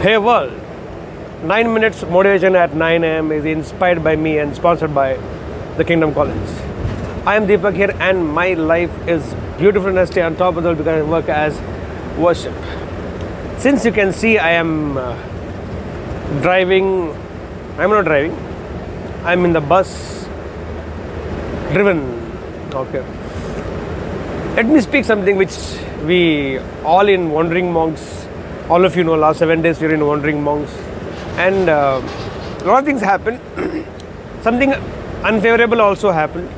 Hey world, 9 minutes motivation at 9 a.m. is inspired by me and sponsored by the Kingdom College. I am Deepak here and my life is beautiful and I stay on top of it because I work as worship. Since you can see I am driving, I'm not driving, I'm in the bus driven. Okay. Let me speak something which we all in Wandering Monks, all of you know, last 7 days we are in Wandering Monks, and a lot of things happened. Something unfavorable also happened.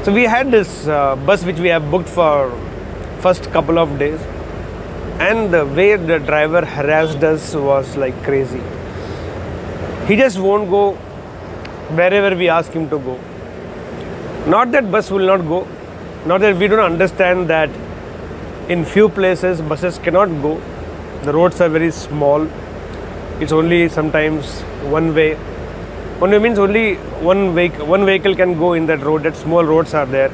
So we had this bus which we have booked for first couple of days, and the way the driver harassed us was like crazy. He just won't go wherever we ask him to go. Not that bus will not go, not that we don't understand that in few places buses cannot go. The roads are very small. It's only sometimes one way. One way means only one vehicle can go in that road. That small roads are there.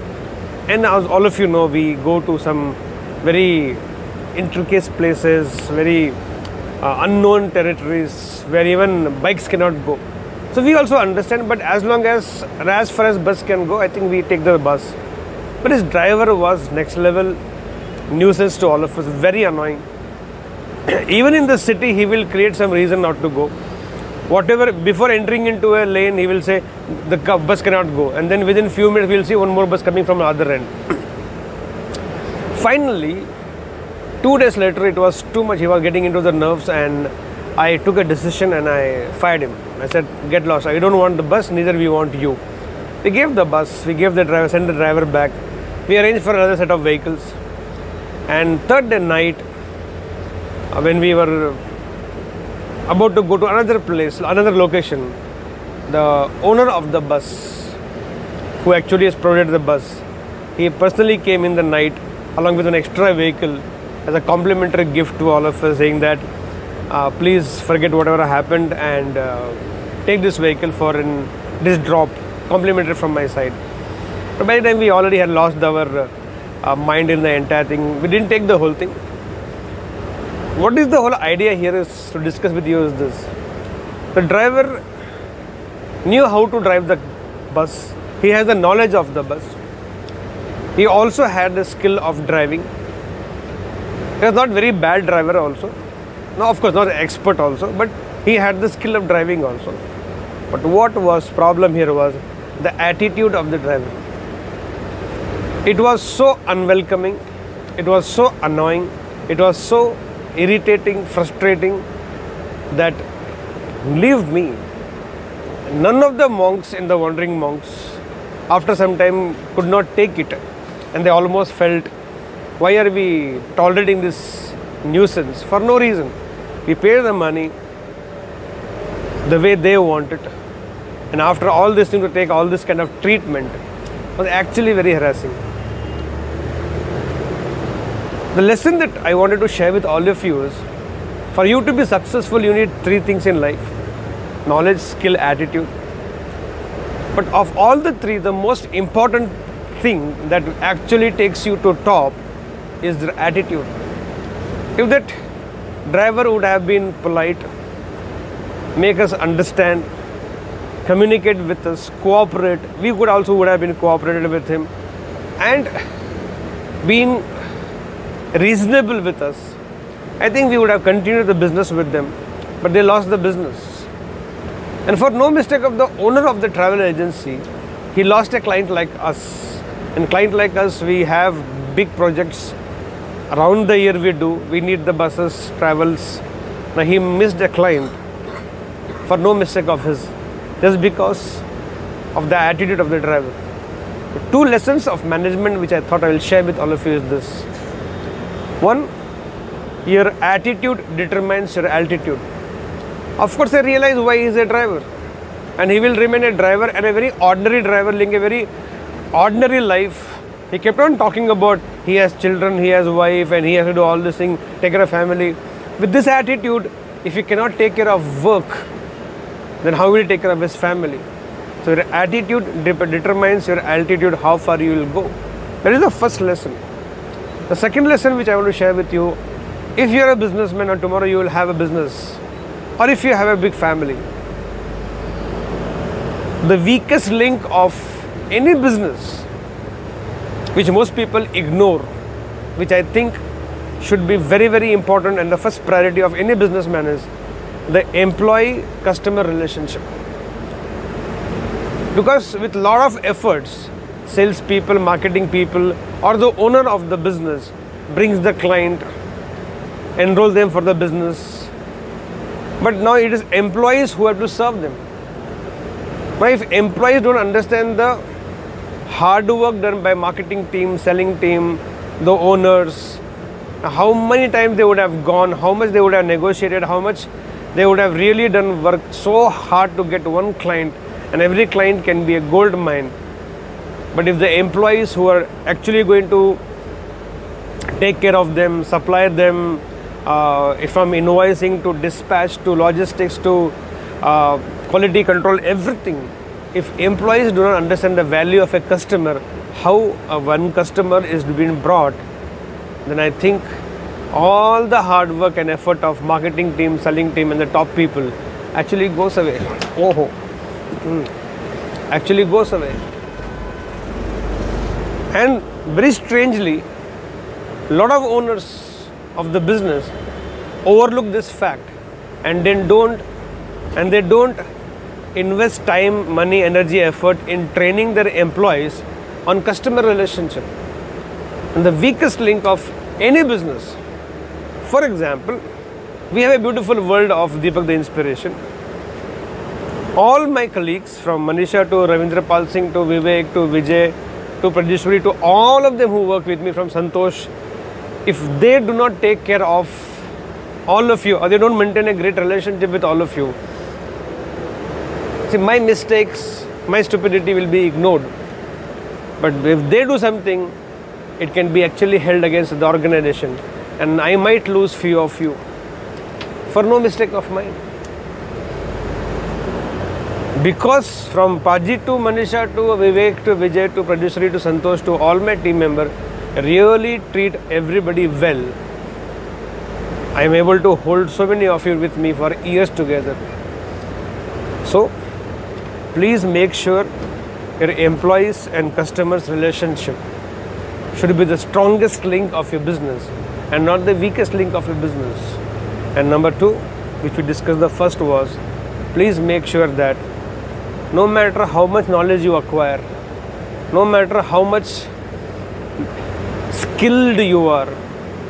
And as all of you know, we go to some very intricate places, very unknown territories where even bikes cannot go. So we also understand, but as far as bus can go, I think we take the bus. But his driver was next level nuisance to all of us, very annoying. Even in the city, he will create some reason not to go. Whatever, before entering into a lane, he will say the bus cannot go, and then within few minutes we will see one more bus coming from the other end. Finally, 2 days later, it was too much. He was getting into the nerves, and I took a decision and I fired him. I said, get lost. I don't want the bus, neither we want you. We gave the bus, we gave the driver, sent the driver back. We arranged for another set of vehicles. And third day night, when we were about to go to another place, another location, the owner of the bus, who actually has provided the bus, he personally came in the night along with an extra vehicle as a complimentary gift to all of us, saying that please forget whatever happened and take this vehicle for this drop, complimentary from my side. But by the time we already had lost our mind in the entire thing, we didn't take the whole thing. What is the whole idea here is to discuss with you is this. The driver knew how to drive the bus. He has the knowledge of the bus. He also had the skill of driving. He was not very bad driver also. No, of course not an expert also, but he had the skill of driving also. But what was problem here was the attitude of the driver. It was so unwelcoming. It was so annoying. It was so irritating, frustrating that, believe me, none of the monks in the Wandering Monks after some time could not take it, and they almost felt, why are we tolerating this nuisance for no reason? We pay the money the way they want it, and after all this thing to take all this kind of treatment was actually very harassing. The lesson that I wanted to share with all of you is, for you to be successful, you need 3 things in life: knowledge, skill, attitude. But of all the 3, the most important thing that actually takes you to top is the attitude. If that driver would have been polite, make us understand, communicate with us, cooperate, we would have been cooperated with him and been reasonable with us, I think we would have continued the business with them, but they lost the business. And for no mistake of the owner of the travel agency, he lost a client like us. And client like us, we have big projects around the year we need the buses, travels. Now he missed a client for no mistake of his, just because of the attitude of the driver. 2 lessons of management which I thought I will share with all of you is this. 1, your attitude determines your altitude. Of course, I realize why he is a driver, and he will remain a driver, and a very ordinary driver living a very ordinary life. He kept on talking about he has children, he has wife, and he has to do all this thing, take care of family. With this attitude, if he cannot take care of work, then how will he take care of his family? So your attitude determines your altitude, how far you will go. That is the first lesson. The second lesson which I want to share with you If you're a businessman and tomorrow you will have a business, or if you have a big family, the weakest link of any business, which most people ignore, which I think should be very, very important, and the first priority of any businessman is the employee-customer relationship. Because with a lot of efforts, salespeople, marketing people, or the owner of the business brings the client, enroll them for the business. But now it is employees who have to serve them. Now if employees don't understand the hard work done by marketing team, selling team, the owners, how many times they would have gone, how much they would have negotiated, how much they would have really done work so hard to get one client, and every client can be a gold mine. But if the employees who are actually going to take care of them, supply them, from invoicing to dispatch to logistics to quality control, everything, if employees do not understand the value of a customer, how one customer is being brought, then I think all the hard work and effort of marketing team, selling team, and the top people actually goes away. Actually goes away. And very strangely, a lot of owners of the business overlook this fact, and then they don't invest time, money, energy, effort in training their employees on customer relationship. And the weakest link of any business, for example, we have a beautiful world of Deepak the Inspiration. All my colleagues, from Manisha to Ravindra Pal Singh to Vivek to Vijay to Pradeshwari to all of them who work with me, from Santosh, if they do not take care of all of you, or they don't maintain a great relationship with all of you, see, my mistakes, my stupidity will be ignored. But if they do something, it can be actually held against the organization, and I might lose few of you for no mistake of mine. Because from Paji to Manisha to Vivek to Vijay to Pradeshwari to Santosh to all my team members really treat everybody well, I am able to hold so many of you with me for years together. So please make sure your employees and customers relationship should be the strongest link of your business and not the weakest link of your business. And number two, which we discussed, the first was, please make sure that no matter how much knowledge you acquire, no matter how much skilled you are,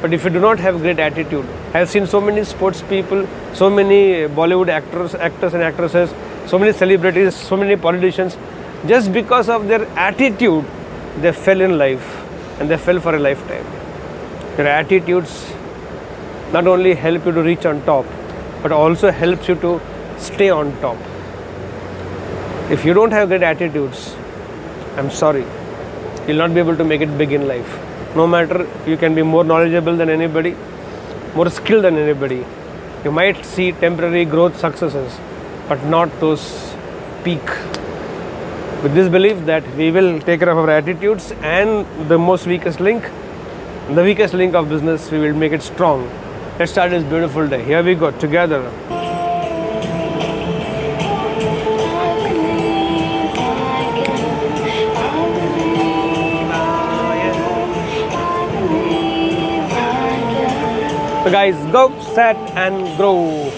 but if you do not have great attitude, I have seen so many sports people, so many Bollywood actors and actresses, so many celebrities, so many politicians, just because of their attitude, they fell in life, and they fell for a lifetime. Your attitudes not only help you to reach on top, but also helps you to stay on top. If you don't have great attitudes, I'm sorry, you'll not be able to make it big in life. No matter you can be more knowledgeable than anybody, more skilled than anybody, you might see temporary growth successes, but not those peak. With this belief that we will take care of our attitudes and the most weakest link, the weakest link of business, we will make it strong. Let's start this beautiful day. Here we go, together. So guys, go, set and grow.